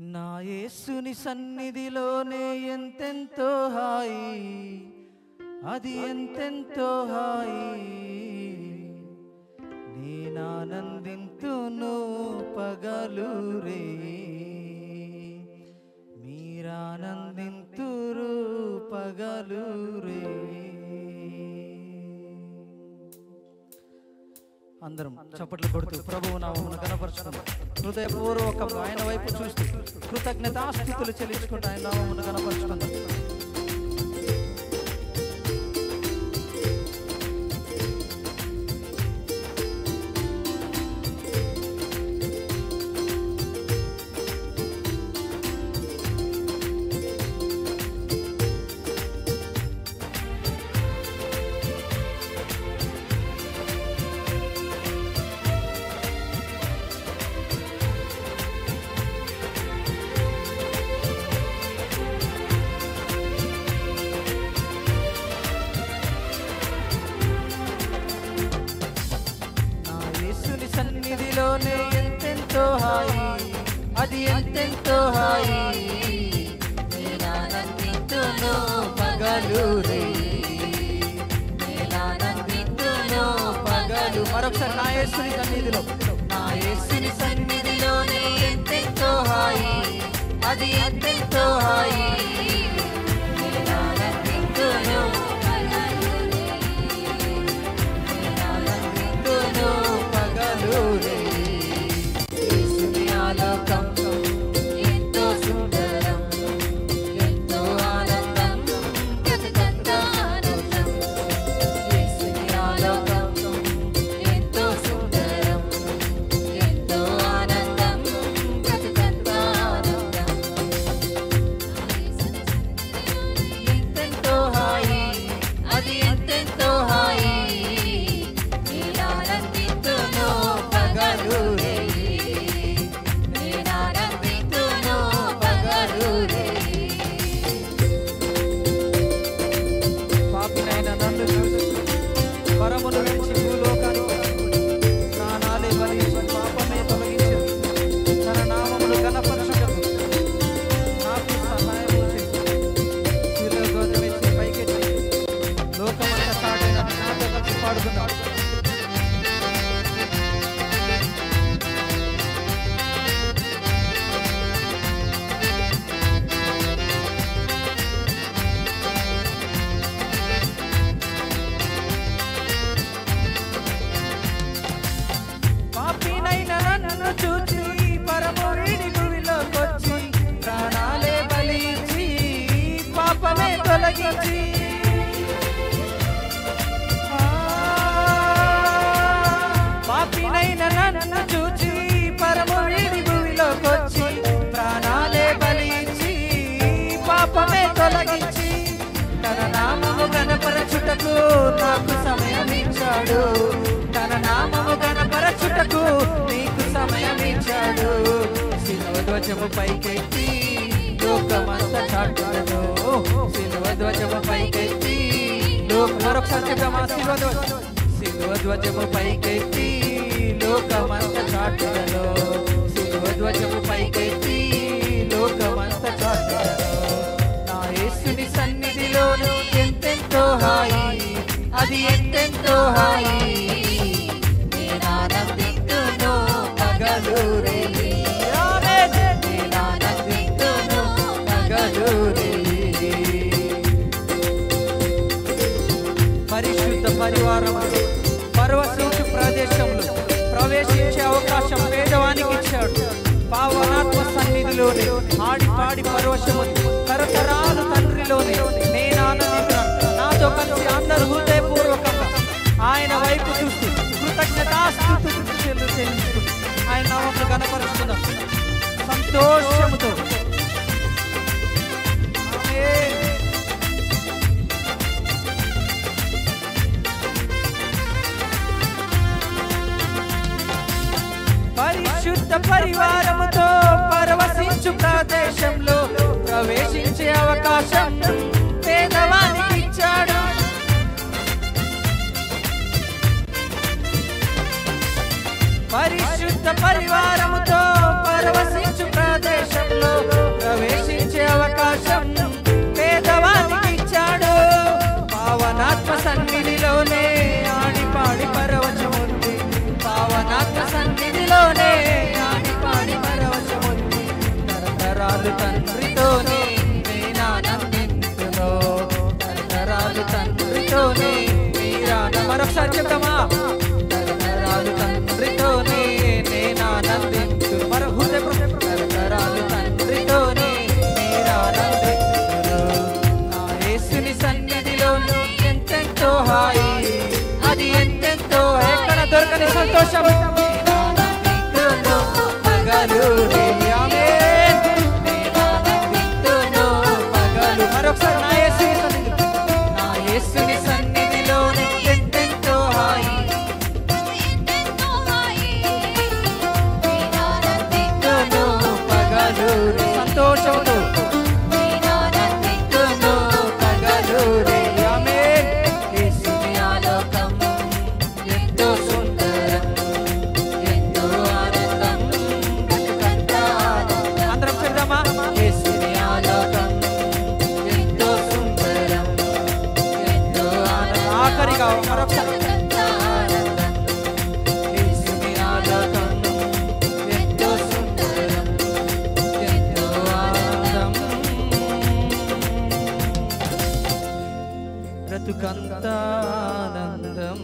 నా యేసుని సన్నిధిలోనే ఎంతెంతో హాయి, అది ఎంతెంతో హాయి. నేనానందింతును పగలు రే, మీరానందింతురు పగలు రే. అందరం చప్పట్లు కొడుతూ ప్రభువు నామమును ఘనపరచుకుందాం. హృదయపూర్వకంగా ఆయన వైపు చూస్తూ కృతజ్ఞతాస్తుతులు చెల్లించుకుంటూ ఆయన నామమును ఘనపరచుకుందాం. సన్నిధిలోనే ఎంతెంతో హాయి, అది ఎంతెంతో హాయి. నేనానందింతును పగలు రే, నేనానందింతును పగలు. మరొకసారి నా యేసుని సన్నిధిలో, నా యేసుని సన్నిధిలోనే ఎంతెంతో హాయి, అది ఎంతెంతో హాయి. నేనానందింతును యేసుని ఆలోకం ఎంతో సుందరం, ఎంతో ఆనందం, బ్రతుకంతా ఆనందం. యేసుని ఆలోకం ఎంతో సుందరం, ఎంతో ఆనందం, బ్రతుకంతా ఆనందం. ఎంతెంతో హాయి, అది ఎంతెంతో హాయి. పరమును నుంచి భూలోకానికి ప్రాణాలే బలించి పాపమే తొలగించారు. తన నామమును ఘనపరచుటకు నాకు సహాయం చేసి శిలువగోత్రమేసి పైకెత్తి లోకమంతా చాటైన నాతో కలిసి పాడుకున్నాడు. చూచి పరముడి భూమిలోకొచ్చి ప్రాణాలే బలించి పాపమే తొలగించి, పాపినైన నన్ను చూచి పరముడి భూమిలోకొచ్చి ప్రాణాలే బలించి పాపమే తొలగించి, తన నామము ఘనపరచుటకు నాకు సమయం ఇచ్చాడు. తన నామము ఘనపరచుటకు నీకు సమయం ఇచ్చాడు. శిలువ ధ్వజము పైకెత్తి లోకమంతా చాటును, శిలువ ధ్వజము పైకెత్తి మరొకసారి చెప్పామా? శిలువ ధ్వజము పైకెత్తి లోకమంతా చాటును, శిలువ ధ్వజము పైకెత్తి లోకమంతా చాటును. నా యేసుని సన్నిధిలోను ఎంతెంతో హాయి, అది ఎంతెంతో హాయి. నేనానందింతును పగలు రే, నేనానందింతును పగలు రే. పరిశుద్ధ పరివారం పరవశించు ప్రదేశంలో ప్రవేశించే అవకాశం పేదవానికి ఇచ్చాడు. పావనాత్మ సన్నిధిలోనే ఆడి పాడి పరవశము తరతరాలు తండ్రిలోనే నేను ఆనందిస్తున్నాను. నాతో కలిసి అందరూ హృదయపూర్వకంగా ఆయన వైపు చూస్తూ కృతజ్ఞతాస్తుతులు చెల్లించుకుంటూ ఆయన నామమును ఘనపరుస్తున్నాం సంతోషముతో. పరిశుద్ధ పరివారముతో పరవశించు ప్రదేశంలో ప్రవేశించే అవకాశం పేదవానికి ఇచ్చాడు. పరిశుద్ధ పరివారముతో పరవశించు ప్రదేశంలో తరతరాలు తండ్రితోనే నేనానందింతును, తరతరాలు తండ్రితోనే మరొకసారి చెప్తామా? తరతరాలు తండ్రితోనే నేనానందింతు, మరో తరతరాలు తండ్రితోనే నేనానందింతును. నా యేసుని సన్నిధిలో ఎంతెంతో హాయి, అది ఎంతెంతో ఎక్కడ దొరకని సంతోషం. నేనానందింతును పగలు ఆమేన్, నేనానందింతును పగలు. మరొకసారి నా యేసుని సన్నిధిలో, నా యేసుని సన్నిధిలో ఎంతెంతో హాయి, నేనానందింతును పగలు సంతోషంతో, నేనానందింతును పగలు ఆమేన్. యేసుని ఆలోకం ఎంతో సుందరం, ఎంతో ఆనందం బ్రతుకంతా ఆనందం. అందరం చెప్దామా? యేసుని ఆలోకం ఎంతో సుందరం, ఎంతో ఆనందం. ఆఖరిగా మరొకసారి ఆనందం. యేసుని ఆలోకం ఎంతో సుందరం, ఎంతో ఆనందం బ్రతుకంతా ఆనందం.